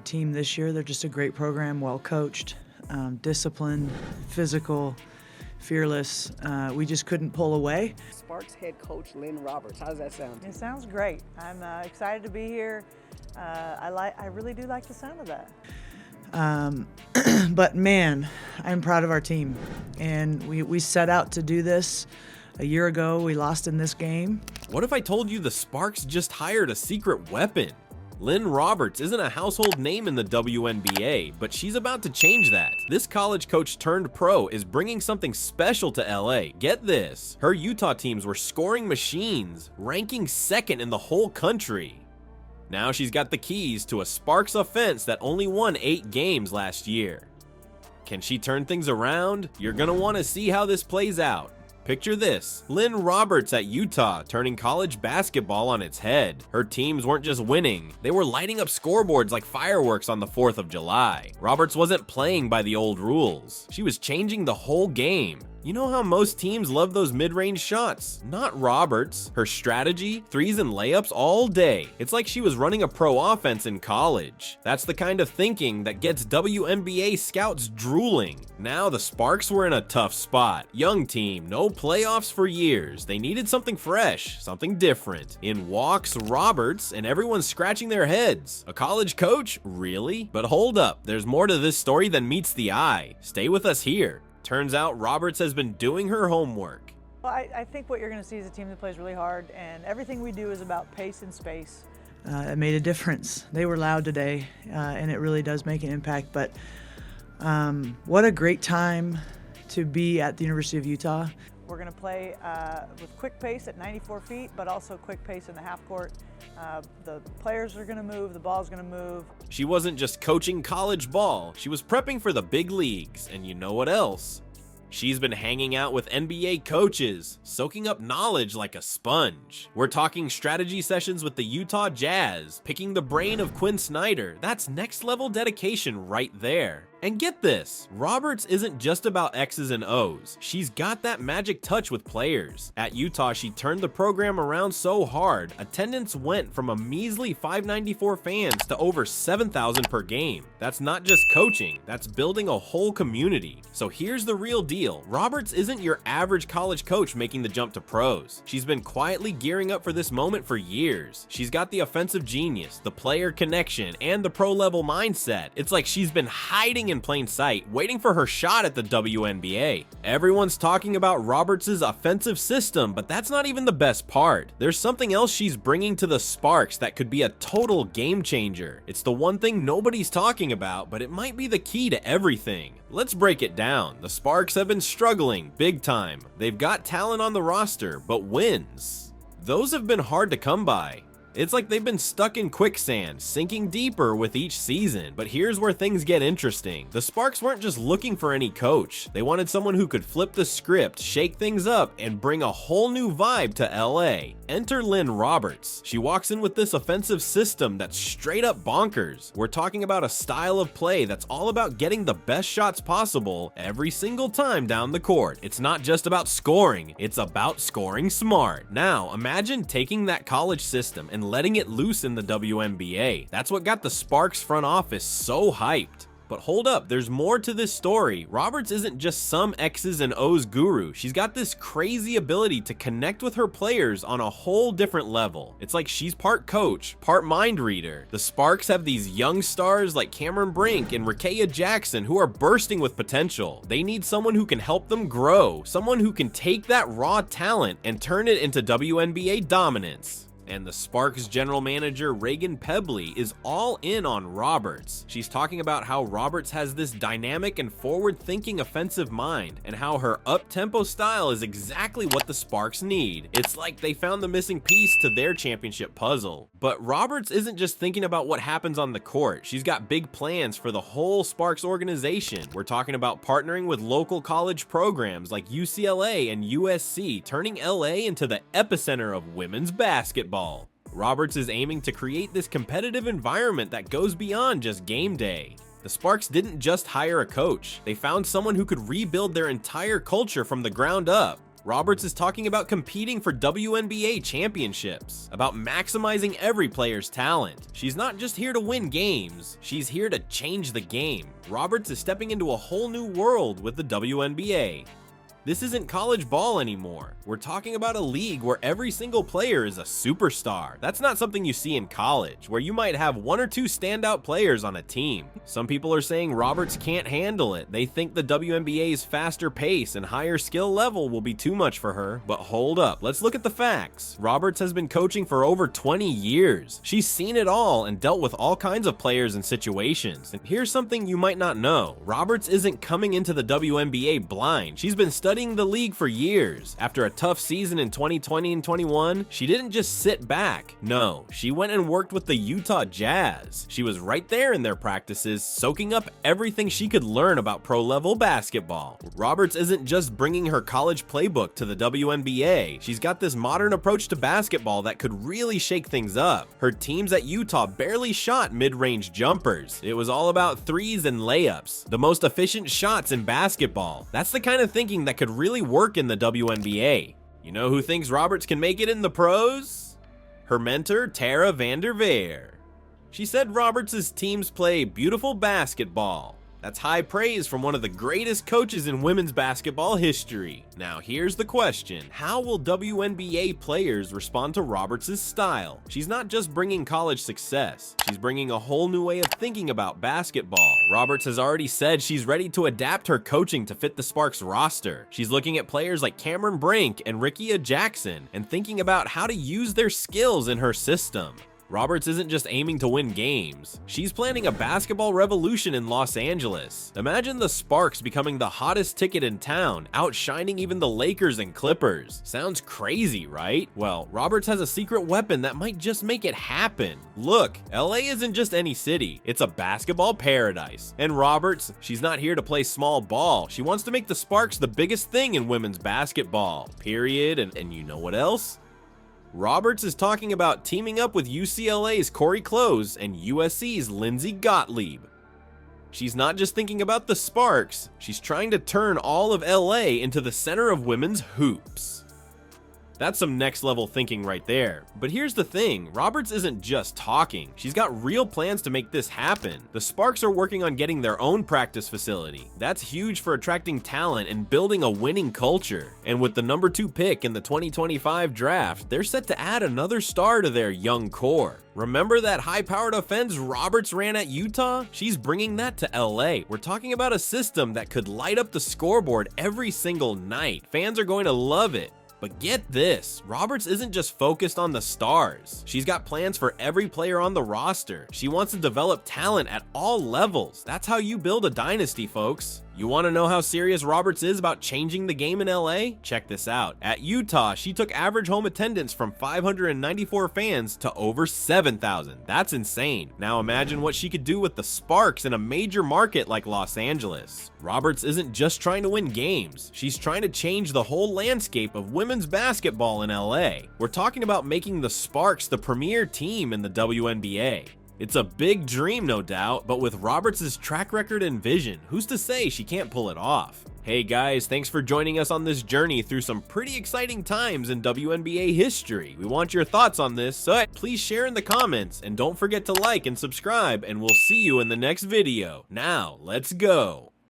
good team this year. They're just a great program, well coached, disciplined, physical, fearless. We just couldn't pull away. Sparks head coach Lynn Roberts, how does that sound? It sounds great. I'm excited to be here. I really do like the sound of that. But man, I'm proud of our team. And we set out to do this a year ago. We lost in this game. What if I told you the Sparks just hired a secret weapon? Lynn Roberts isn't a household name in the WNBA, but she's about to change that. This college coach turned pro is bringing something special to LA. Get this, her Utah teams were scoring machines, ranking second in the whole country. Now she's got the keys to a Sparks offense that only won 8 games last year. Can she turn things around? You're gonna want to see how this plays out. Picture this, Lynn Roberts at Utah turning college basketball on its head. Her teams weren't just winning, they were lighting up scoreboards like fireworks on the 4th of July. Roberts wasn't playing by the old rules. She was changing the whole game. You know how most teams love those mid-range shots? Not Roberts. Her strategy, threes and layups all day. It's like she was running a pro offense in college. That's the kind of thinking that gets WNBA scouts drooling. Now the Sparks were in a tough spot. Young team, no playoffs for years. They needed something fresh, something different. In walks Roberts, and everyone's scratching their heads. A college coach? Really? But hold up, there's more to this story than meets the eye. Stay with us here. Turns out Roberts has been doing her homework. Well, I think what you're going to see is a team that plays really hard, and everything we do is about pace and space. It made a difference. They were loud today, and it really does make an impact. But what a great time to be at the University of Utah. We're going to play with quick pace at 94 feet, but also quick pace in the half court. The players are going to move, the ball's going to move. She wasn't just coaching college ball, she was prepping for the big leagues, and you know what else? She's been hanging out with NBA coaches, soaking up knowledge like a sponge. We're talking strategy sessions with the Utah Jazz, picking the brain of Quinn Snyder. That's next level dedication right there. And get this, Roberts isn't just about X's and O's. She's got that magic touch with players. At Utah, she turned the program around so hard, attendance went from a measly 594 fans to over 7,000 per game. That's not just coaching, that's building a whole community. So here's the real deal. Roberts isn't your average college coach making the jump to pros. She's been quietly gearing up for this moment for years. She's got the offensive genius, the player connection, and the pro-level mindset. It's like she's been hiding in plain sight, waiting for her shot at the WNBA. Everyone's talking about Roberts' offensive system, but that's not even the best part. There's something else she's bringing to the Sparks that could be a total game changer. It's the one thing nobody's talking about, but it might be the key to everything. Let's break it down. The Sparks have been struggling big time. They've got talent on the roster, but wins, those have been hard to come by. It's like they've been stuck in quicksand, sinking deeper with each season. But here's where things get interesting. The Sparks weren't just looking for any coach. They wanted someone who could flip the script, shake things up, and bring a whole new vibe to LA. Enter Lynn Roberts. She walks in with this offensive system that's straight up bonkers. We're talking about a style of play that's all about getting the best shots possible every single time down the court. It's not just about scoring, it's about scoring smart. Now, imagine taking that college system and letting it loose in the WNBA. That's what got the Sparks front office so hyped. But hold up, there's more to this story. Roberts isn't just some X's and O's guru. She's got this crazy ability to connect with her players on a whole different level. It's like she's part coach, part mind reader. The Sparks have these young stars like Cameron Brink and Rakea Jackson who are bursting with potential. They need someone who can help them grow, someone who can take that raw talent and turn it into WNBA dominance. And the Sparks general manager Reagan Pebley is all in on Roberts. She's talking about how Roberts has this dynamic and forward-thinking offensive mind, and how her up-tempo style is exactly what the Sparks need. It's like they found the missing piece to their championship puzzle. But Roberts isn't just thinking about what happens on the court. She's got big plans for the whole Sparks organization. We're talking about partnering with local college programs like UCLA and USC, turning LA into the epicenter of women's basketball. Roberts is aiming to create this competitive environment that goes beyond just game day. The Sparks didn't just hire a coach, they found someone who could rebuild their entire culture from the ground up. Roberts is talking about competing for WNBA championships, about maximizing every player's talent. She's not just here to win games, she's here to change the game. Roberts is stepping into a whole new world with the WNBA. This isn't college ball anymore. We're talking about a league where every single player is a superstar. That's not something you see in college, where you might have one or two standout players on a team. Some people are saying Roberts can't handle it. They think the WNBA's faster pace and higher skill level will be too much for her. But hold up, let's look at the facts. Roberts has been coaching for over 20 years. She's seen it all and dealt with all kinds of players and situations. And here's something you might not know. Roberts isn't coming into the WNBA blind. She's been studying the league for years. After a tough season in 2020 and 21, she didn't just sit back. No, she went and worked with the Utah Jazz. She was right there in their practices, soaking up everything she could learn about pro-level basketball. Roberts isn't just bringing her college playbook to the WNBA. She's got this modern approach to basketball that could really shake things up. Her teams at Utah barely shot mid-range jumpers. It was all about threes and layups, the most efficient shots in basketball. That's the kind of thinking that could really work in the WNBA. You know who thinks Roberts can make it in the pros? Her mentor, Tara Vanderveer. She said Roberts' teams play beautiful basketball. That's high praise from one of the greatest coaches in women's basketball history. Now here's the question. How will WNBA players respond to Roberts' style? She's not just bringing college success. She's bringing a whole new way of thinking about basketball. Roberts has already said she's ready to adapt her coaching to fit the Sparks roster. She's looking at players like Cameron Brink and Rickea Jackson and thinking about how to use their skills in her system. Roberts isn't just aiming to win games. She's planning a basketball revolution in Los Angeles. Imagine the Sparks becoming the hottest ticket in town, outshining even the Lakers and Clippers. Sounds crazy, right? Well, Roberts has a secret weapon that might just make it happen. Look, LA isn't just any city. It's a basketball paradise. And Roberts, she's not here to play small ball. She wants to make the Sparks the biggest thing in women's basketball. Period. And you know what else? Roberts is talking about teaming up with UCLA's Corey Close and USC's Lindsey Gottlieb. She's not just thinking about the Sparks, she's trying to turn all of LA into the center of women's hoops. That's some next level thinking right there. But here's the thing, Roberts isn't just talking. She's got real plans to make this happen. The Sparks are working on getting their own practice facility. That's huge for attracting talent and building a winning culture. And with the number 2 pick in the 2025 draft, they're set to add another star to their young core. Remember that high-powered offense Roberts ran at Utah? She's bringing that to LA. We're talking about a system that could light up the scoreboard every single night. Fans are going to love it. But get this, Roberts isn't just focused on the stars. She's got plans for every player on the roster. She wants to develop talent at all levels. That's how you build a dynasty, folks. You want to know how serious Roberts is about changing the game in LA? Check this out. At Utah, she took average home attendance from 594 fans to over 7,000. That's insane. Now imagine what she could do with the Sparks in a major market like Los Angeles. Roberts isn't just trying to win games. She's trying to change the whole landscape of women's basketball in LA. We're talking about making the Sparks the premier team in the WNBA. It's a big dream, no doubt, but with Roberts' track record and vision, who's to say she can't pull it off? Hey guys, thanks for joining us on this journey through some pretty exciting times in WNBA history. We want your thoughts on this, so please share in the comments, and don't forget to like and subscribe, and we'll see you in the next video. Now, let's go!